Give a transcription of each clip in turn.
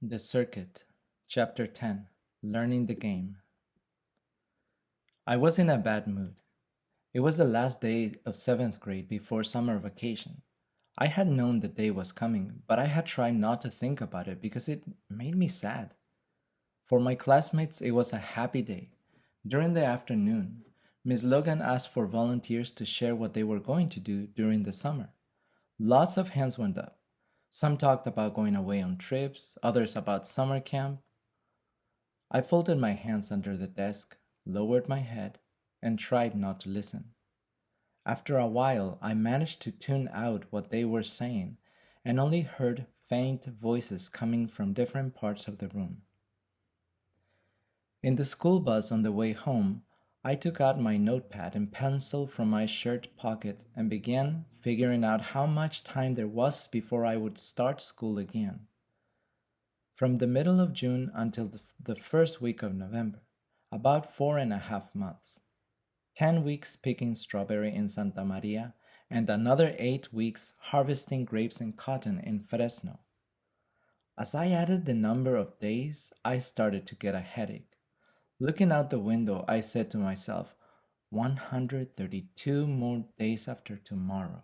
The Circuit, Chapter 10, Learning the Game. I was in a bad mood. It was the last day of 7th grade before summer vacation. I had known the day was coming, but I had tried not to think about it because it made me sad. For my classmates, it was a happy day. During the afternoon, Miss Logan asked for volunteers to share what they were going to do during the summer. Lots of hands went up. Some talked about going away on trips, others about summer camp. I folded my hands under the desk, lowered my head, and tried not to listen. After a while, I managed to tune out what they were saying and only heard faint voices coming from different parts of the room. In the school bus on the way home, I took out my notepad and pencil from my shirt pocket and began figuring out how much time there was before I would start school again. From the middle of June until the first week of November, about 4.5 months. 10 weeks picking strawberry in Santa Maria, and another 8 weeks harvesting grapes and cotton in Fresno. As I added the number of days, I started to get a headache. Looking out the window, I said to myself, 132 more days after tomorrow.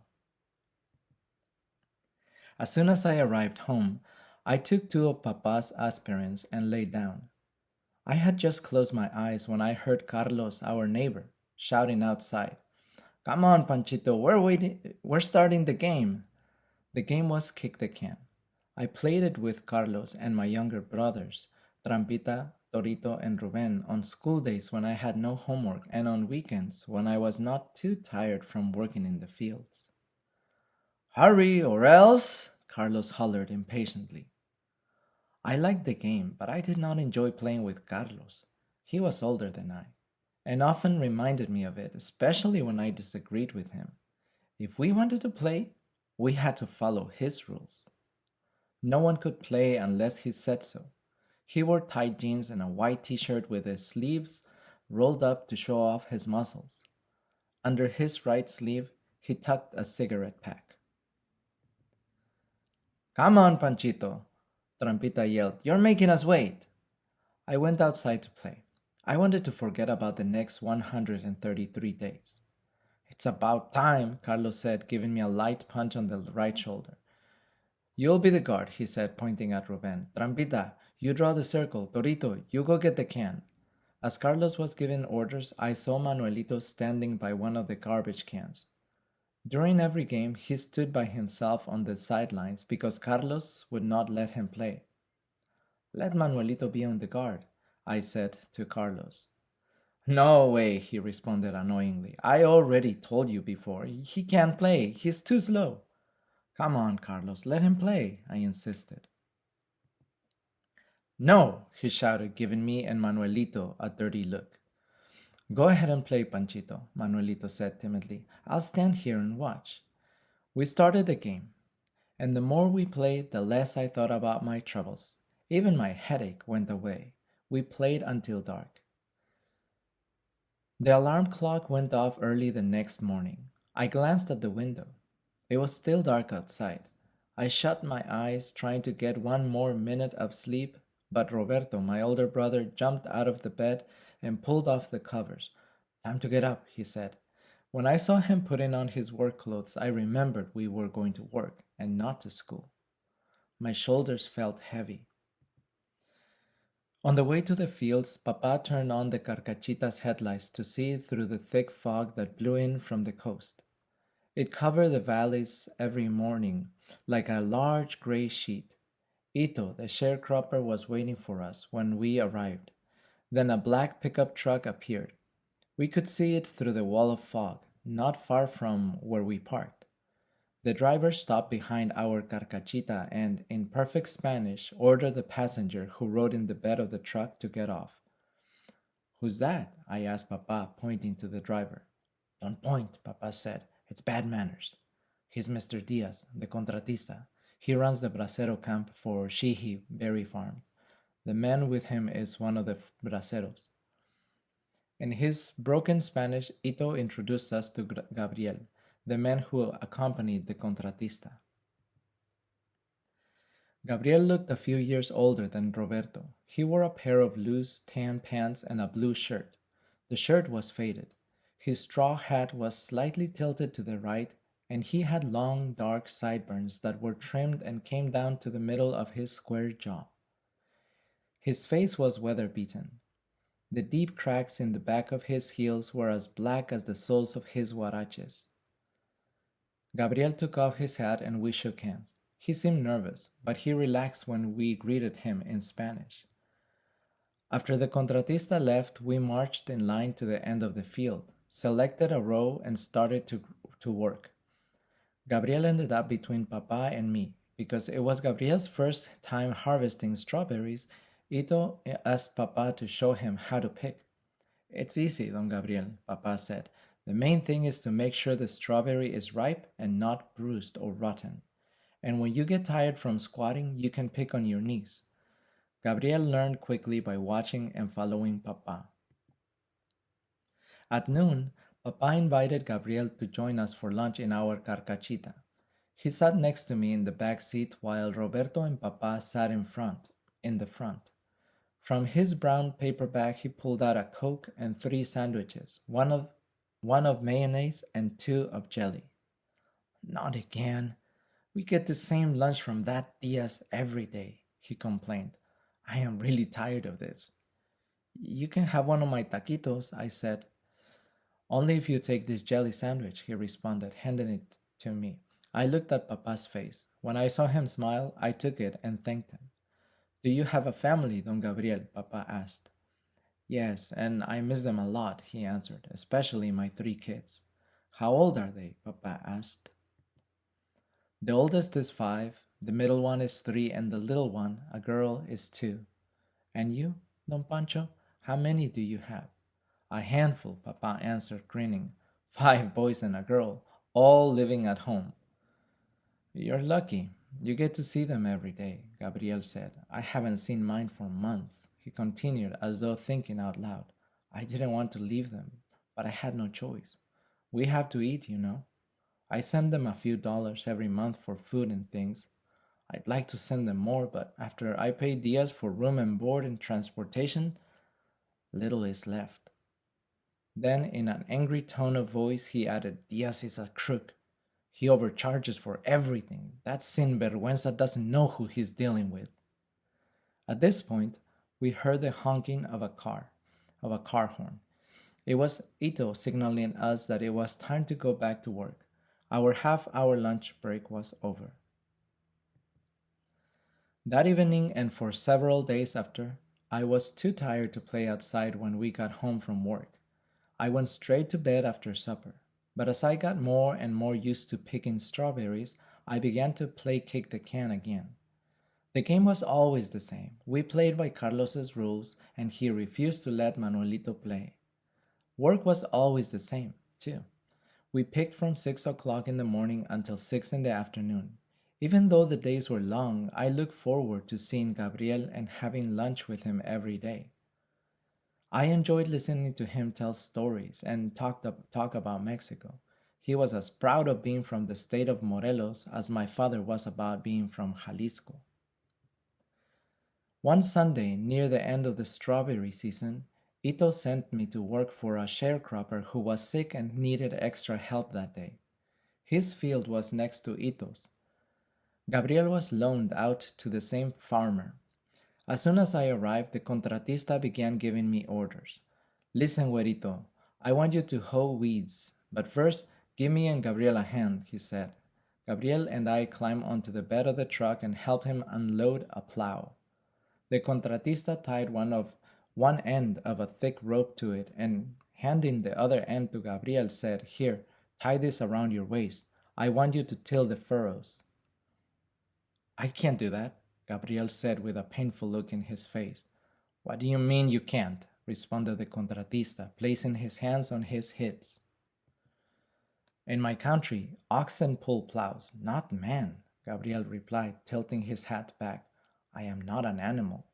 As soon as I arrived home, I took 2 of Papa's aspirins and lay down. I had just closed my eyes when I heard Carlos, our neighbor, shouting outside, "Come on, Panchito, we're starting the game." The game was kick the can. I played it with Carlos and my younger brothers, Trampita, Torito, and Ruben, on school days when I had no homework and on weekends when I was not too tired from working in the fields. "Hurry, or else!" Carlos hollered impatiently. I liked the game, but I did not enjoy playing with Carlos. He was older than I, and often reminded me of it, especially when I disagreed with him. If we wanted to play, we had to follow his rules. No one could play unless he said so. He wore tight jeans and a white t-shirt with his sleeves rolled up to show off his muscles. Under his right sleeve, he tucked a cigarette pack. "Come on, Panchito," Trampita yelled. "You're making us wait." I went outside to play. I wanted to forget about the next 133 days. "It's about time," Carlos said, giving me a light punch on the right shoulder. "You'll be the guard," he said, pointing at Ruben. "Trampita, you draw the circle. Torito, you go get the can." As Carlos was giving orders, I saw Manuelito standing by one of the garbage cans. During every game, he stood by himself on the sidelines because Carlos would not let him play. "Let Manuelito be on the guard," I said to Carlos. "No way," he responded annoyingly. "I already told you before. He can't play. He's too slow." "Come on, Carlos, let him play," I insisted. "No," he shouted, giving me and Manuelito a dirty look. "Go ahead and play, Panchito," Manuelito said timidly. "I'll stand here and watch." We started the game, and the more we played, the less I thought about my troubles. Even my headache went away. We played until dark. The alarm clock went off early the next morning. I glanced at the window. It was still dark outside. I shut my eyes, trying to get one more minute of sleep, but Roberto, my older brother, jumped out of the bed and pulled off the covers. "Time to get up," he said. When I saw him putting on his work clothes, I remembered we were going to work and not to school. My shoulders felt heavy. On the way to the fields, Papa turned on the Carcachita's headlights to see through the thick fog that blew in from the coast. It covered the valleys every morning like a large gray sheet. Ito, the sharecropper, was waiting for us when we arrived. Then a black pickup truck appeared. We could see it through the wall of fog, not far from where we parked. The driver stopped behind our Carcachita and, in perfect Spanish, ordered the passenger who rode in the bed of the truck to get off. "Who's that?" I asked Papa, pointing to the driver. "Don't point," Papa said. "It's bad manners. He's Mr. Diaz, the contratista. He runs the bracero camp for Shihi Berry Farms. The man with him is one of the braceros." In his broken Spanish, Ito introduced us to Gabriel, the man who accompanied the contratista. Gabriel looked a few years older than Roberto. He wore a pair of loose tan pants and a blue shirt. The shirt was faded. His straw hat was slightly tilted to the right, and he had long, dark sideburns that were trimmed and came down to the middle of his square jaw. His face was weather-beaten. The deep cracks in the back of his heels were as black as the soles of his huaraches. Gabriel took off his hat and we shook hands. He seemed nervous, but he relaxed when we greeted him in Spanish. After the contratista left, we marched in line to the end of the field, selected a row, and started to work. Gabriel ended up between Papa and me. Because it was Gabriel's first time harvesting strawberries, Ito asked Papa to show him how to pick. It's easy, Don Gabriel, Papa said. The main thing is to make sure the strawberry is ripe and not bruised or rotten. And when you get tired from squatting, you can pick on your knees. Gabriel learned quickly by watching and following Papa. At noon, Papa invited Gabriel to join us for lunch in our carcachita. He sat next to me in the back seat while Roberto and Papa sat in the front. From his brown paper bag he pulled out a Coke and 3 sandwiches, one of mayonnaise and 2 of jelly. Not again. We get the same lunch from that Diaz every day, he complained. I am really tired of this. You can have one of my taquitos, I said. Only if you take this jelly sandwich, he responded, handing it to me. I looked at Papa's face. When I saw him smile, I took it and thanked him. Do you have a family, Don Gabriel? Papa asked. Yes, and I miss them a lot, he answered, especially my 3 kids. How old are they? Papa asked. The oldest is 5, the middle one is 3, and the little one, a girl, is 2. And you, Don Pancho, how many do you have? A handful, Papa answered, grinning. 5 boys and a girl, all living at home. You're lucky. You get to see them every day, Gabriel said. I haven't seen mine for months, he continued as though thinking out loud. I didn't want to leave them, but I had no choice. We have to eat, you know. I send them a few dollars every month for food and things. I'd like to send them more, but after I pay Diaz for room and board and transportation, little is left. Then, in an angry tone of voice, he added, Diaz is a crook. He overcharges for everything. That sinvergüenza doesn't know who he's dealing with. At this point, we heard the honking of a car horn. It was Ito signaling us that it was time to go back to work. Our half-hour lunch break was over. That evening and for several days after, I was too tired to play outside when we got home from work. I went straight to bed after supper. But as I got more and more used to picking strawberries, I began to play kick the can again. The game was always the same. We played by Carlos's rules, and he refused to let Manuelito play. Work was always the same, too. We picked from 6 o'clock in the morning until 6 in the afternoon. Even though the days were long, I looked forward to seeing Gabriel and having lunch with him every day. I enjoyed listening to him tell stories and talk about Mexico. He was as proud of being from the state of Morelos as my father was about being from Jalisco. One Sunday, near the end of the strawberry season, Ito sent me to work for a sharecropper who was sick and needed extra help that day. His field was next to Ito's. Gabriel was loaned out to the same farmer. As soon as I arrived, the contratista began giving me orders. Listen, güerito, I want you to hoe weeds, but first, give me and Gabriel a hand, he said. Gabriel and I climbed onto the bed of the truck and helped him unload a plow. The contratista tied one end of a thick rope to it and, handing the other end to Gabriel, said, Here, tie this around your waist. I want you to till the furrows. I can't do that, Gabriel said with a painful look in his face. What do you mean you can't? Responded the contratista, placing his hands on his hips. In my country, oxen pull plows, not men, Gabriel replied, tilting his hat back. I am not an animal.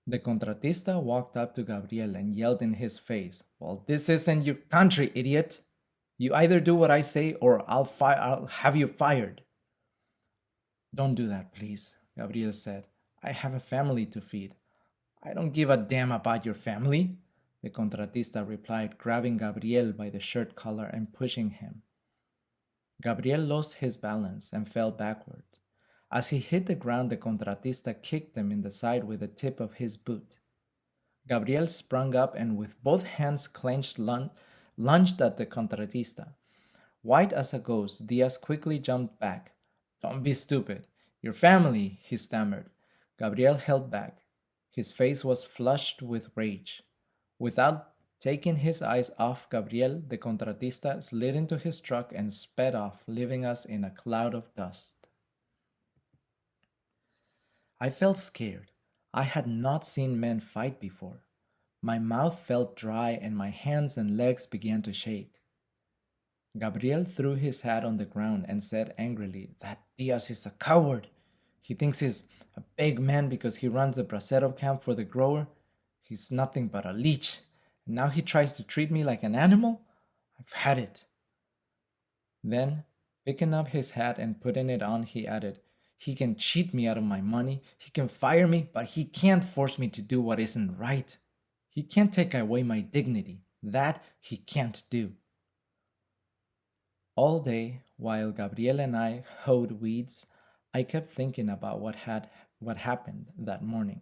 The contratista walked up to Gabriel and yelled in his face, Well, this isn't your country, idiot! You either do what I say or I'll have you fired. Don't do that, please, Gabriel said. I have a family to feed. I don't give a damn about your family, the contratista replied, grabbing Gabriel by the shirt collar and pushing him. Gabriel lost his balance and fell backward. As he hit the ground, the contratista kicked him in the side with the tip of his boot. Gabriel sprung up and with both hands clenched lunged at the contratista. White as a ghost, Diaz quickly jumped back. Don't be stupid. Your family, he stammered. Gabriel held back. His face was flushed with rage. Without taking his eyes off Gabriel, the contratista slid into his truck and sped off, leaving us in a cloud of dust. I felt scared. I had not seen men fight before. My mouth felt dry and my hands and legs began to shake. Gabriel threw his hat on the ground and said angrily, That Diaz is a coward. He thinks he's a big man because he runs the bracero camp for the grower. He's nothing but a leech. And now he tries to treat me like an animal? I've had it. Then, picking up his hat and putting it on, he added, He can cheat me out of my money. He can fire me, but he can't force me to do what isn't right. He can't take away my dignity. That he can't do. All day, while Gabriel and I hoed weeds, I kept thinking about what happened that morning.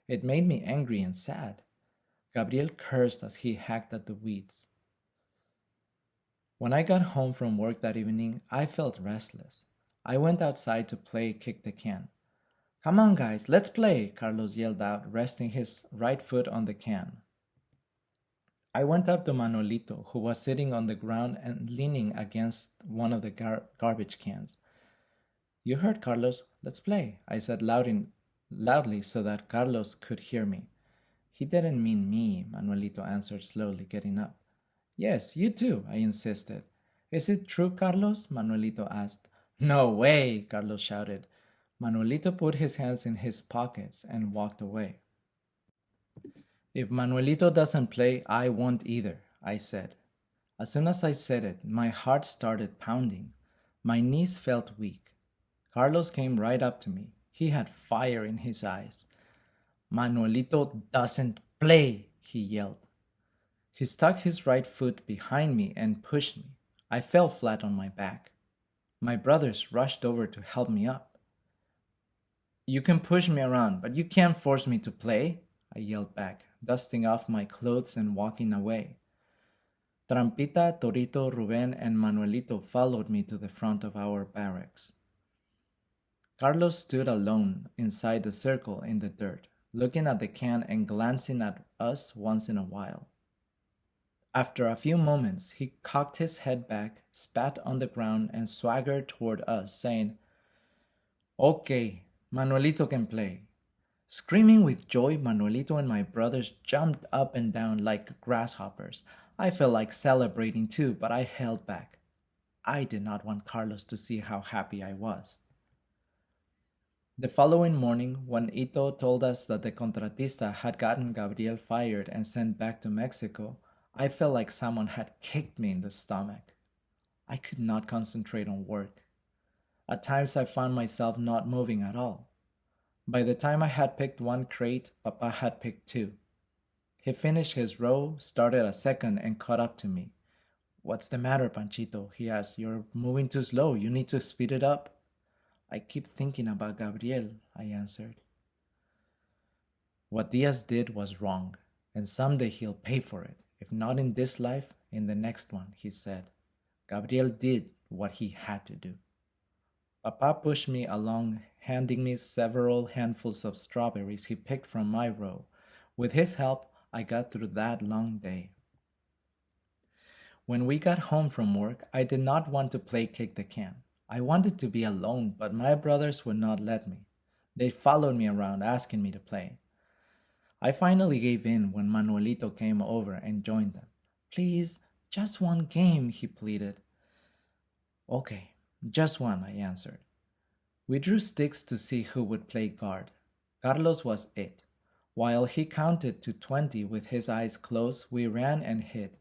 It made me angry and sad. Gabriel cursed as he hacked at the weeds. When I got home from work that evening, I felt restless. I went outside to play kick the can. Come on, guys, let's play, Carlos yelled out, resting his right foot on the can. I went up to Manolito, who was sitting on the ground and leaning against one of the garbage cans. You heard, Carlos. Let's play, I said loudly so that Carlos could hear me. He didn't mean me, Manuelito answered slowly, getting up. Yes, you too, I insisted. Is it true, Carlos? Manuelito asked. No way, Carlos shouted. Manuelito put his hands in his pockets and walked away. If Manuelito doesn't play, I won't either, I said. As soon as I said it, my heart started pounding. My knees felt weak. Carlos came right up to me. He had fire in his eyes. Manuelito doesn't play, he yelled. He stuck his right foot behind me and pushed me. I fell flat on my back. My brothers rushed over to help me up. You can push me around, but you can't force me to play, I yelled back, dusting off my clothes and walking away. Trampita, Torito, Ruben, and Manuelito followed me to the front of our barracks. Carlos stood alone inside the circle in the dirt, looking at the can and glancing at us once in a while. After a few moments, he cocked his head back, spat on the ground, and swaggered toward us, saying, Okay, Manuelito can play. Screaming with joy, Manuelito and my brothers jumped up and down like grasshoppers. I felt like celebrating too, but I held back. I did not want Carlos to see how happy I was. The following morning, when Ito told us that the contratista had gotten Gabriel fired and sent back to Mexico, I felt like someone had kicked me in the stomach. I could not concentrate on work. At times I found myself not moving at all. By the time I had picked one crate, Papa had picked two. He finished his row, started a second, and caught up to me. What's the matter, Panchito? He asked. You're moving too slow. You need to speed it up. I keep thinking about Gabriel, I answered. What Diaz did was wrong, and someday he'll pay for it. If not in this life, in the next one, he said. Gabriel did what he had to do. Papa pushed me along, handing me several handfuls of strawberries he picked from my row. With his help, I got through that long day. When we got home from work, I did not want to play kick the can. I wanted to be alone, but my brothers would not let me. They followed me around, asking me to play. I finally gave in when Manuelito came over and joined them. Please, just one game, he pleaded. Okay, just one, I answered. We drew sticks to see who would play guard. Carlos was it. While he counted to 20 with his eyes closed, we ran and hid.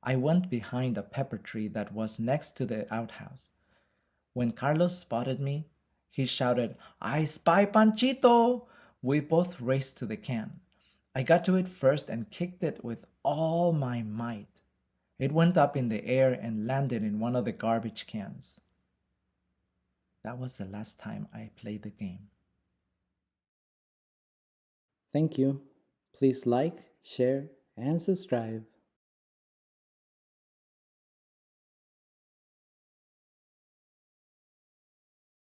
I went behind a pepper tree that was next to the outhouse. When Carlos spotted me, He shouted, I spy Panchito! We both raced to the can. I got to it first and kicked it with all my might. It went up in the air and landed in one of the garbage cans. That was the last time I played the game. Thank you. Please like, share, and subscribe.